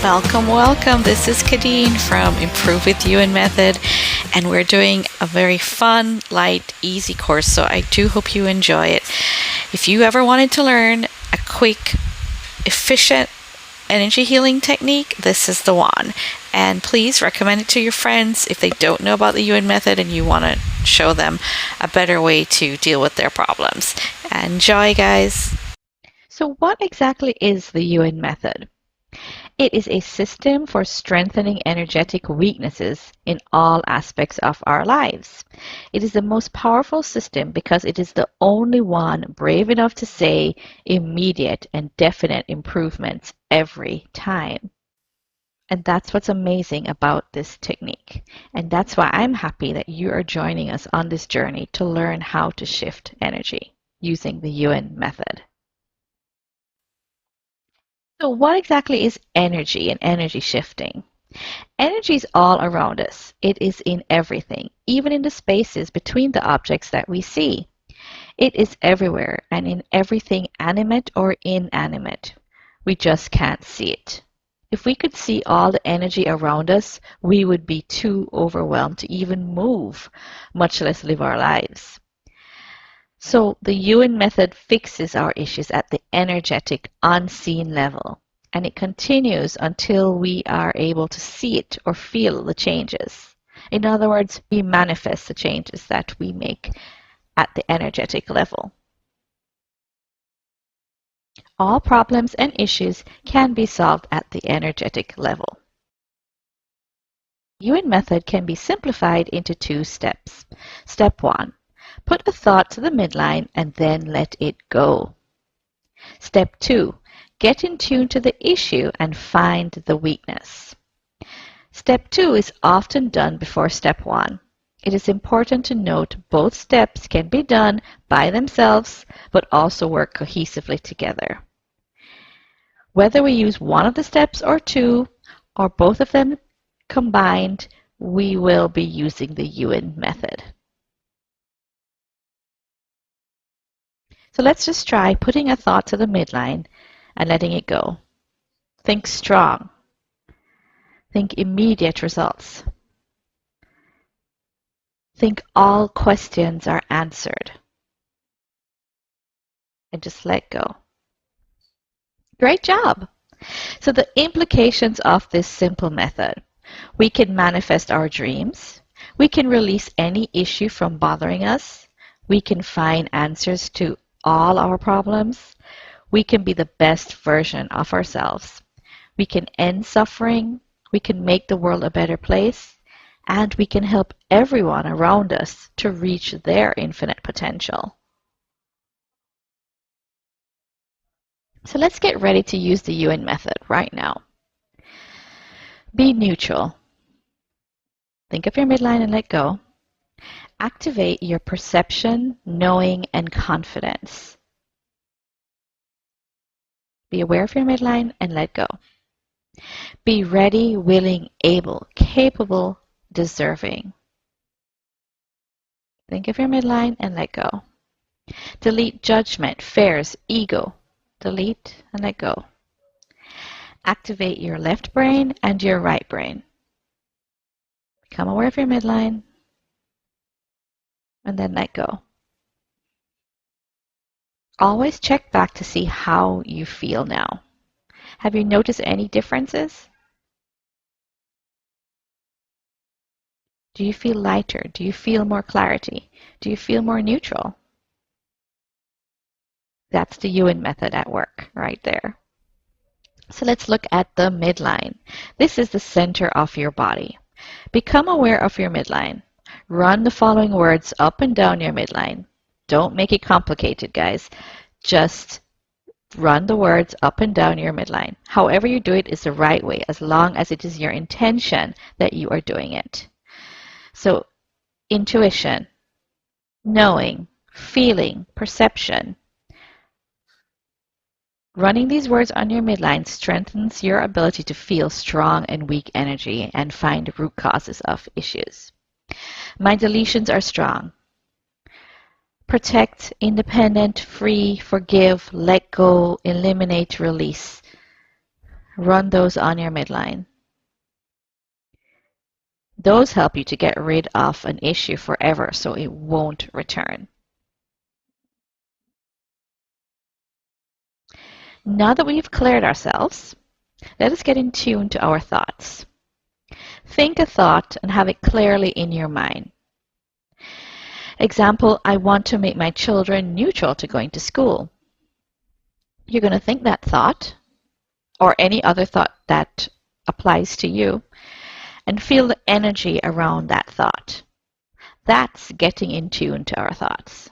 Welcome, welcome. This is Kadeen from Improve with Yuen Method, and we're doing a very fun, light, easy course, so I do hope you enjoy it. If you ever wanted to learn a quick, efficient energy healing technique, this is the one. And please recommend it to your friends if they don't know about the Yuen Method and you want to show them a better way to deal with their problems. Enjoy, guys. So what exactly is the Yuen Method? It is a system for strengthening energetic weaknesses in all aspects of our lives. It is the most powerful system because it is the only one brave enough to say immediate and definite improvements every time. And that's what's amazing about this technique. And that's why I'm happy that you are joining us on this journey to learn how to shift energy using the Yuen Method. So what exactly is energy and energy shifting? Energy is all around us. It is in everything, even in the spaces between the objects that we see. It is everywhere and in everything animate or inanimate. We just can't see it. If we could see all the energy around us, we would be too overwhelmed to even move, much less live our lives. So the Yuen Method fixes our issues at the energetic, unseen level, and it continues until we are able to see it or feel the changes. In other words, we manifest the changes that we make at the energetic level. All problems and issues can be solved at the energetic level. The Yuen Method can be simplified into 2 steps. Step 1. Put a thought to the midline and then let it go. Step 2. Get in tune to the issue and find the weakness. Step 2 is often done before step 1. It is important to note both steps can be done by themselves but also work cohesively together. Whether we use one of the steps or 2 or both of them combined, we will be using the Yuen Method. So let's just try putting a thought to the midline and letting it go. Think strong. Think immediate results. Think all questions are answered. And just let go. Great job! So the implications of this simple method. We can manifest our dreams. We can release any issue from bothering us. We can find answers to all our problems. We can be the best version of ourselves. We can end suffering. We can make the world a better place. And we can help everyone around us to reach their infinite potential. So let's get ready to use the Yuen Method right now. Be neutral. Think of your midline and let go. Activate your perception, knowing, and confidence. Be aware of your midline and let go. Be ready, willing, able, capable, deserving. Think of your midline and let go. Delete judgment, fears, ego. Delete and let go. Activate your left brain and your right brain. Become aware of your midline and then let go. Always check back to see how you feel now. Have you noticed any differences? Do you feel lighter? Do you feel more clarity? Do you feel more neutral? That's the Yuen Method at work right there. So let's look at the midline. This is the center of your body. Become aware of your midline. Run the following words up and down your midline. Don't make it complicated, guys. Just run the words up and down your midline. However you do it is the right way, as long as it is your intention that you are doing it. So, intuition, knowing, feeling, perception. Running these words on your midline strengthens your ability to feel strong and weak energy and find root causes of issues. My deletions are strong. Protect, independent, free, forgive, let go, eliminate, release. Run those on your midline. Those help you to get rid of an issue forever so it won't return. Now that we've cleared ourselves, let us get in tune to our thoughts. Think a thought and have it clearly in your mind. Example, I want to make my children neutral to going to school. You're going to think that thought, or any other thought that applies to you, and feel the energy around that thought. That's getting in tune to our thoughts.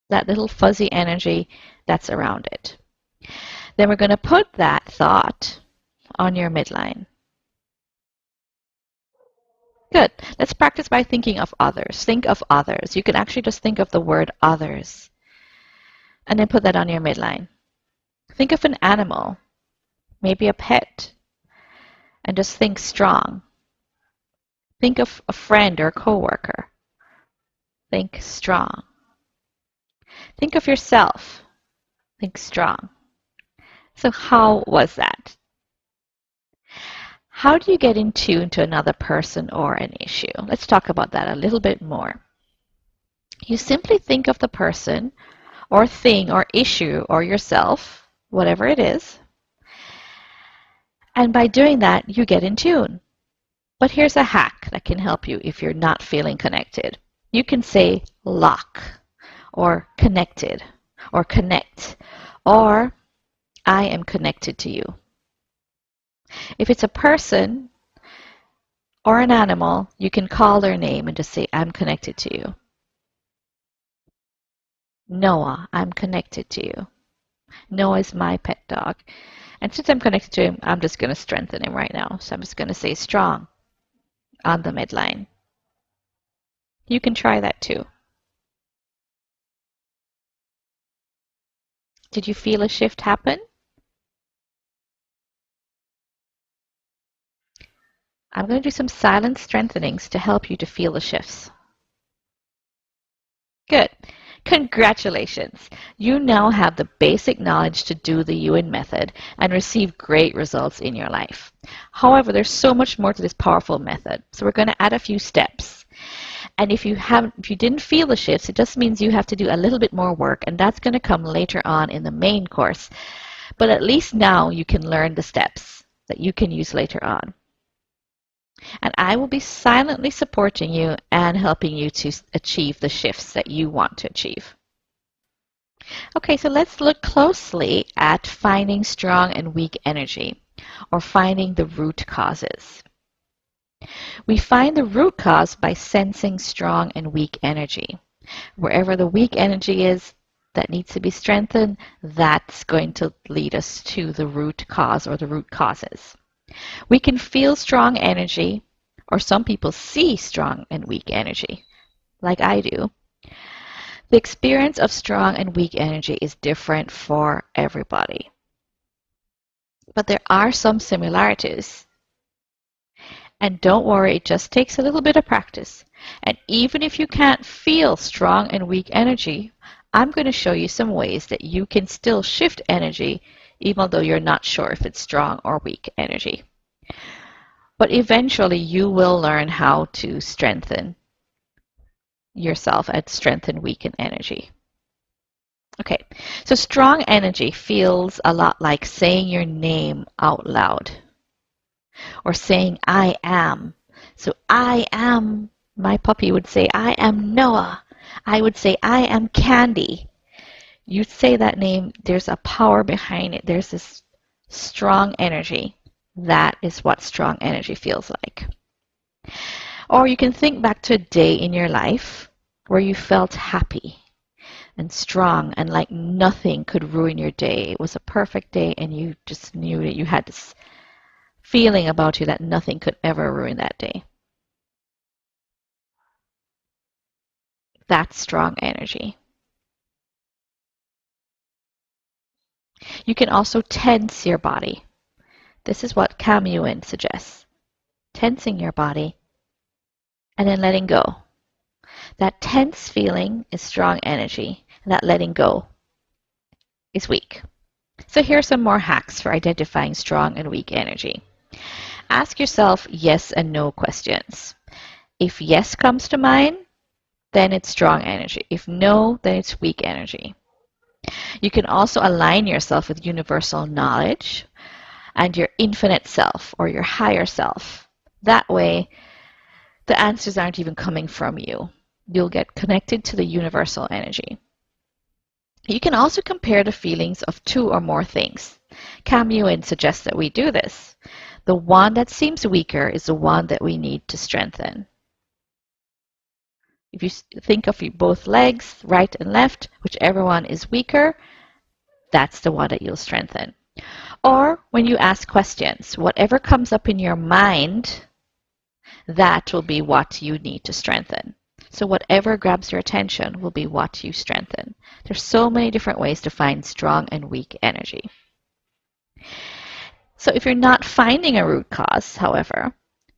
That little fuzzy energy that's around it. Then we're going to put that thought on your midline. Good. Let's practice by thinking of others. Think of others. You can actually just think of the word others and then put that on your midline. Think of an animal, maybe a pet, and just think strong. Think of a friend or a coworker. Think strong. Think of yourself. Think strong. So how was that? How do you get in tune to another person or an issue? Let's talk about that a little bit more. You simply think of the person or thing or issue or yourself, whatever it is, and by doing that, you get in tune. But here's a hack that can help you if you're not feeling connected. You can say lock, or connected, or connect, or I am connected to you. If it's a person or an animal, you can call their name and just say, I'm connected to you. Noah, I'm connected to you. Noah is my pet dog. And since I'm connected to him, I'm just going to strengthen him right now. So I'm just going to say strong on the midline. You can try that too. Did you feel a shift happen? I'm going to do some silent strengthenings to help you to feel the shifts. Good. Congratulations! You now have the basic knowledge to do the Yuen method and receive great results in your life. However, there's so much more to this powerful method, so we're going to add a few steps. And if you didn't feel the shifts, it just means you have to do a little bit more work, and that's going to come later on in the main course. But at least now you can learn the steps that you can use later on. And I will be silently supporting you and helping you to achieve the shifts that you want to achieve. Okay, so let's look closely at finding strong and weak energy, or finding the root causes. We find the root cause by sensing strong and weak energy. Wherever the weak energy is that needs to be strengthened, that's going to lead us to the root cause or the root causes. We can feel strong energy, or some people see strong and weak energy, like I do. The experience of strong and weak energy is different for everybody. But there are some similarities. And don't worry, it just takes a little bit of practice. And even if you can't feel strong and weak energy, I'm going to show you some ways that you can still shift energy even though you're not sure if it's strong or weak energy. But eventually you will learn how to strengthen yourself and strengthen weakened energy. Okay, so strong energy feels a lot like saying your name out loud, or saying I am. So I am, my puppy would say, I am Noah. I would say, I am Candy. You say that name, there's a power behind it. There's this strong energy. That is what strong energy feels like. Or you can think back to a day in your life where you felt happy and strong and like nothing could ruin your day. It was a perfect day and you just knew that you had this feeling about you that nothing could ever ruin that day. That's strong energy. You can also tense your body. This is what Yuen suggests. Tensing your body and then letting go. That tense feeling is strong energy, and that letting go is weak. So here are some more hacks for identifying strong and weak energy. Ask yourself yes and no questions. If yes comes to mind, then it's strong energy. If no, then it's weak energy. You can also align yourself with universal knowledge and your infinite self or your higher self. That way, the answers aren't even coming from you. You'll get connected to the universal energy. You can also compare the feelings of two or more things. Cam Yuen suggests that we do this. The one that seems weaker is the one that we need to strengthen. If you think of both legs, right and left, whichever one is weaker, that's the one that you'll strengthen. Or when you ask questions, whatever comes up in your mind, that will be what you need to strengthen. So whatever grabs your attention will be what you strengthen. There's so many different ways to find strong and weak energy. So if you're not finding a root cause, however,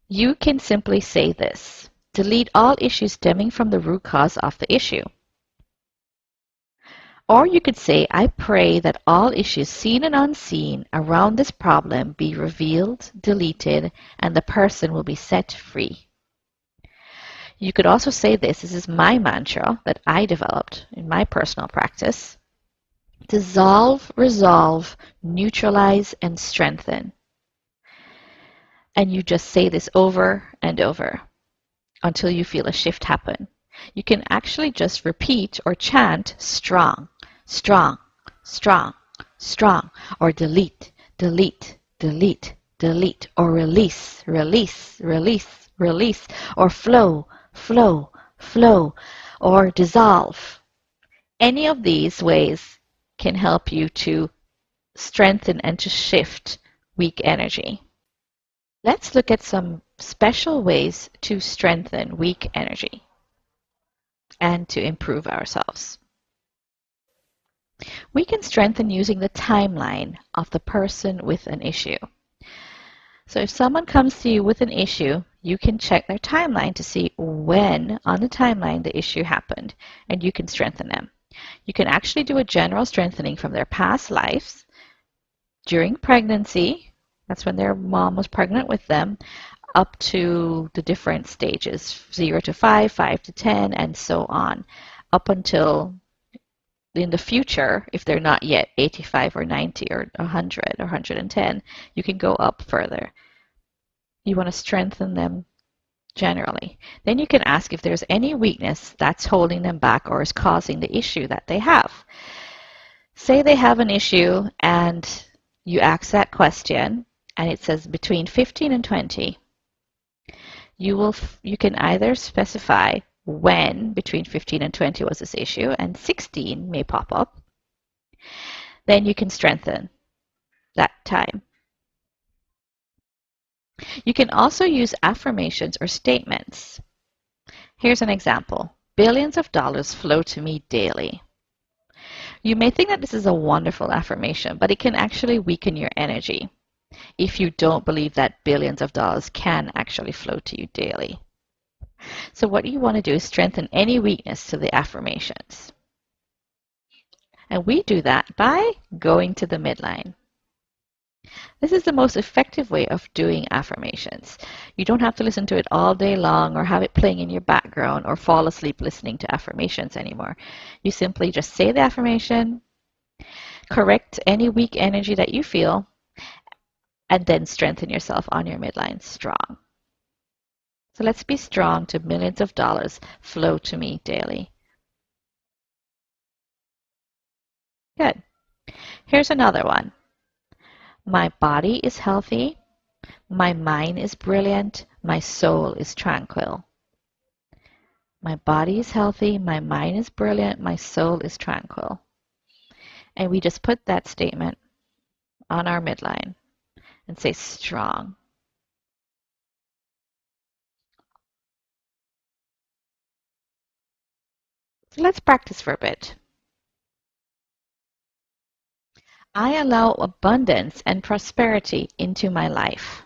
you can simply say this: delete all issues stemming from the root cause of the issue. Or you could say, I pray that all issues seen and unseen around this problem be revealed, deleted, and the person will be set free. You could also say this is my mantra that I developed in my personal practice: dissolve, resolve, neutralize, and strengthen. And you just say this over and over until you feel a shift happen. You can actually just repeat or chant strong, strong, strong, strong, or delete, delete, delete, delete, or release, release, release, release, or flow, flow, flow, or dissolve. Any of these ways can help you to strengthen and to shift weak energy. Let's look at some special ways to strengthen weak energy and to improve ourselves. We can strengthen using the timeline of the person with an issue. So if someone comes to you with an issue, you can check their timeline to see when on the timeline the issue happened, and you can strengthen them. You can actually do a general strengthening from their past lives, during pregnancy, that's when their mom was pregnant with them, up to the different stages, 0 to 5, 5 to 10, and so on, up until in the future, if they're not yet 85 or 90 or 100 or 110, you can go up further. You want to strengthen them generally. Then you can ask if there's any weakness that's holding them back or is causing the issue that they have. Say they have an issue and you ask that question and it says between 15 and 20. You can either specify when between 15 and 20 was this issue, and 16 may pop up. Then you can strengthen that time. You can also use affirmations or statements. Here's an example. Billions of dollars flow to me daily. You may think that this is a wonderful affirmation, but it can actually weaken your energy if you don't believe that billions of dollars can actually flow to you daily. So what you want to do is strengthen any weakness to the affirmations. And we do that by going to the midline. This is the most effective way of doing affirmations. You don't have to listen to it all day long or have it playing in your background or fall asleep listening to affirmations anymore. You simply just say the affirmation, correct any weak energy that you feel, and then strengthen yourself on your midline strong. So let's be strong to millions of dollars flow to me daily. Good. Here's another one. My body is healthy. My mind is brilliant. My soul is tranquil. My body is healthy. My mind is brilliant. My soul is tranquil. And we just put that statement on our midline and say strong. So let's practice for a bit. I allow abundance and prosperity into my life.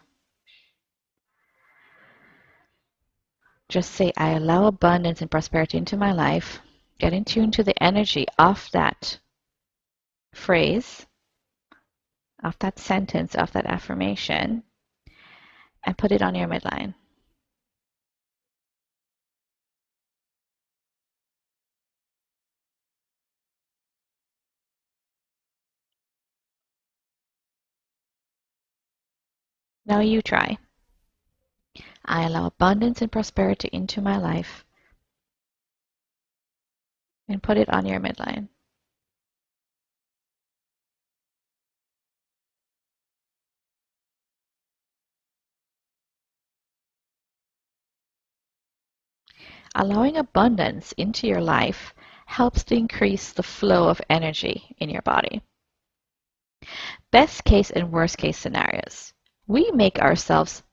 Just say, I allow abundance and prosperity into my life. Get in tune to the energy of that phrase. of that sentence, of that affirmation, and put it on your midline. Now you try. I allow abundance and prosperity into my life, and put it on your midline. Allowing abundance into your life helps to increase the flow of energy in your body. Best case and worst case scenarios. We make ourselves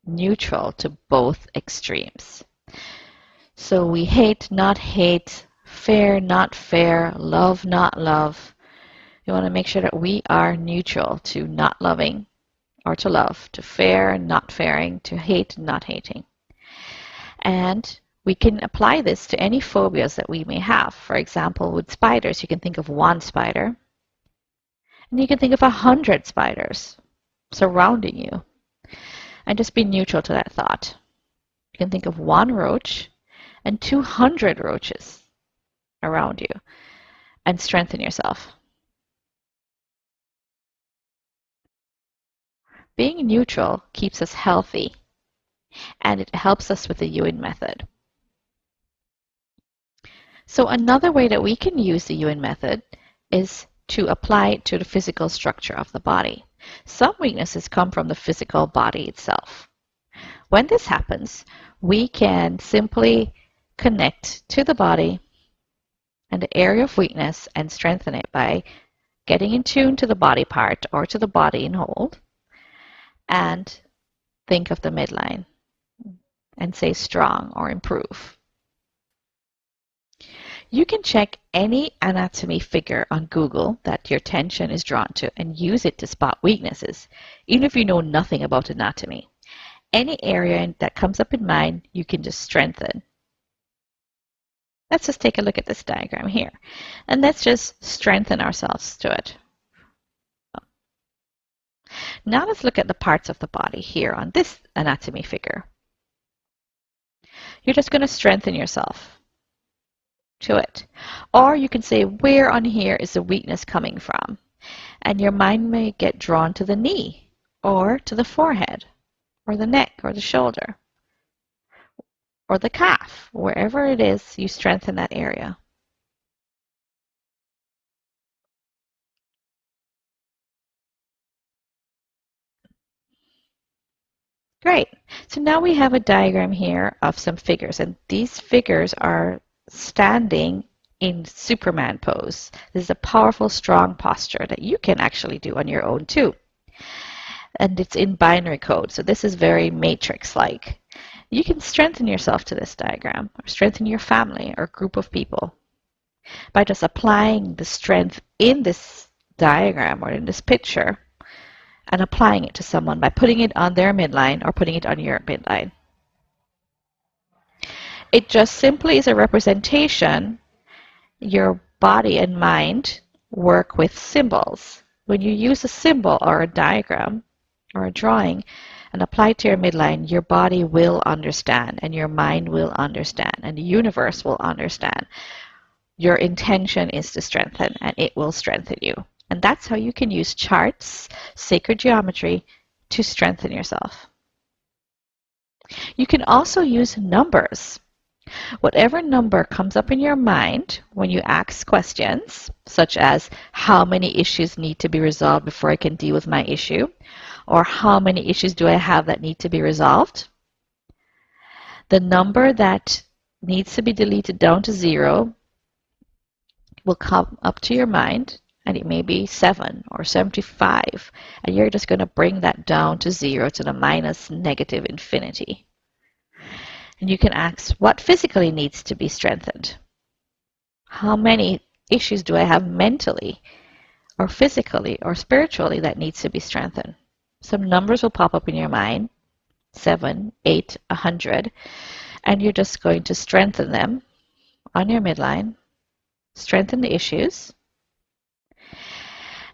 neutral to both extremes. So we hate, not hate, fair, not fair, love, not love. We want to make sure that we are neutral to not loving or to love, to fair, not fairing, to hate, not hating. And we can apply this to any phobias that we may have. For example, with spiders, you can think of one spider, and you can think of 100 spiders surrounding you, and just be neutral to that thought. You can think of one roach and 200 roaches around you, and strengthen yourself. Being neutral keeps us healthy, and it helps us with the Yuen method. So another way that we can use the Yuen method is to apply it to the physical structure of the body. Some weaknesses come from the physical body itself. When this happens, we can simply connect to the body and the area of weakness and strengthen it by getting in tune to the body part or to the body in whole, and think of the midline and say strong or improve. You can check any anatomy figure on Google that your attention is drawn to and use it to spot weaknesses, even if you know nothing about anatomy. Any area that comes up in mind, you can just strengthen. Let's just take a look at this diagram here, and let's just strengthen ourselves to it. Now let's look at the parts of the body here on this anatomy figure. You're just going to strengthen yourself to it. Or you can say, where on here is the weakness coming from? And your mind may get drawn to the knee, or to the forehead, or the neck, or the shoulder, or the calf. Wherever it is, you strengthen that area. Great. So now we have a diagram here of some figures, and these figures are standing in Superman pose. This is a powerful, strong posture that you can actually do on your own too. And it's in binary code, so this is very matrix-like. You can strengthen yourself to this diagram, or strengthen your family or group of people by just applying the strength in this diagram or in this picture and applying it to someone by putting it on their midline or putting it on your midline. It just simply is a representation. Your body and mind work with symbols. When you use a symbol or a diagram or a drawing and apply it to your midline, your body will understand and your mind will understand and the universe will understand. Your intention is to strengthen, and it will strengthen you. And that's how you can use charts, sacred geometry, to strengthen yourself. You can also use numbers. Whatever number comes up in your mind when you ask questions, such as how many issues need to be resolved before I can deal with my issue, or how many issues do I have that need to be resolved, the number that needs to be deleted down to 0 will come up to your mind, and it may be 7 or 75, and you're just going to bring that down to 0, to the minus negative infinity. And you can ask, what physically needs to be strengthened? How many issues do I have mentally or physically or spiritually that needs to be strengthened? Some numbers will pop up in your mind, 7, 8, 100, and you're just going to strengthen them on your midline, strengthen the issues,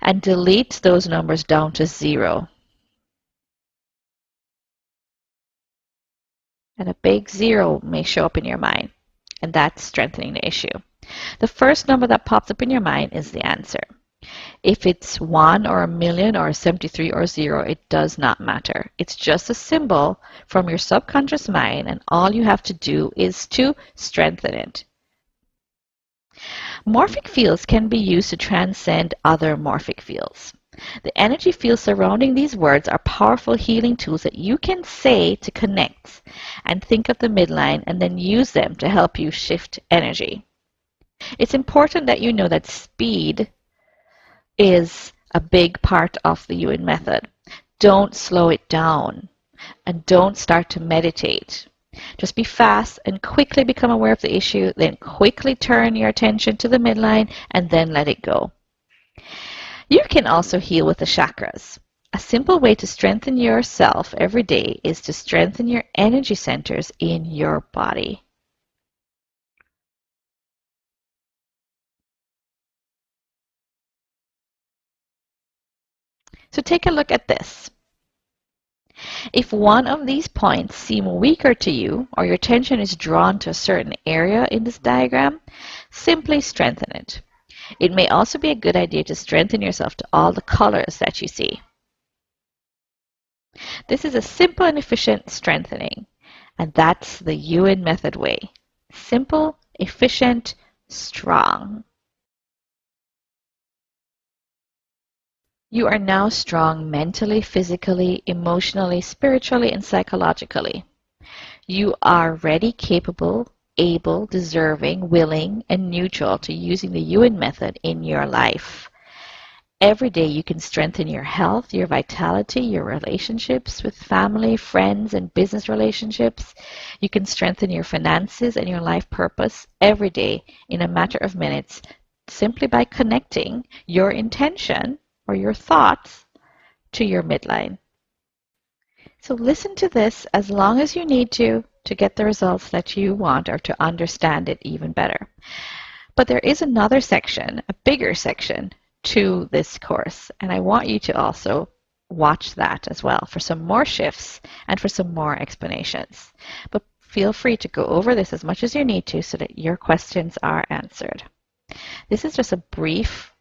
and delete those numbers down to 0. And a big 0 may show up in your mind, and that's strengthening the issue. The first number that pops up in your mind is the answer. If it's 1 or a million or 73 or 0, it does not matter. It's just a symbol from your subconscious mind, and all you have to do is to strengthen it. Morphic fields can be used to transcend other morphic fields. The energy fields surrounding these words are powerful healing tools that you can say to connect and think of the midline and then use them to help you shift energy. It's important that you know that speed is a big part of the Yuen method. Don't slow it down and don't start to meditate. Just be fast and quickly become aware of the issue, then quickly turn your attention to the midline and then let it go. You can also heal with the chakras. A simple way to strengthen yourself every day is to strengthen your energy centers in your body. So take a look at this. If one of these points seem weaker to you or your attention is drawn to a certain area in this diagram, simply strengthen it. It may also be a good idea to strengthen yourself to all the colors that you see. This is a simple and efficient strengthening, and that's the Yuen method way. Simple, efficient, strong. You are now strong mentally, physically, emotionally, spiritually, and psychologically. You are ready, capable, able, deserving, willing, and neutral to using the Yuen method in your life. Every day you can strengthen your health, your vitality, your relationships with family, friends, and business relationships. You can strengthen your finances and your life purpose every day in a matter of minutes simply by connecting your intention or your thoughts to your midline. So listen to this as long as you need to get the results that you want or to understand it even better. But there is another section, a bigger section to this course, and I want you to also watch that as well for some more shifts and for some more explanations. But feel free to go over this as much as you need to so that your questions are answered. This is just a brief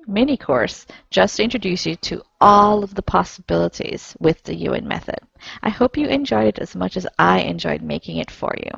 mini course just to introduce you to all of the possibilities with the Yuen method. I hope you enjoyed it as much as I enjoyed making it for you.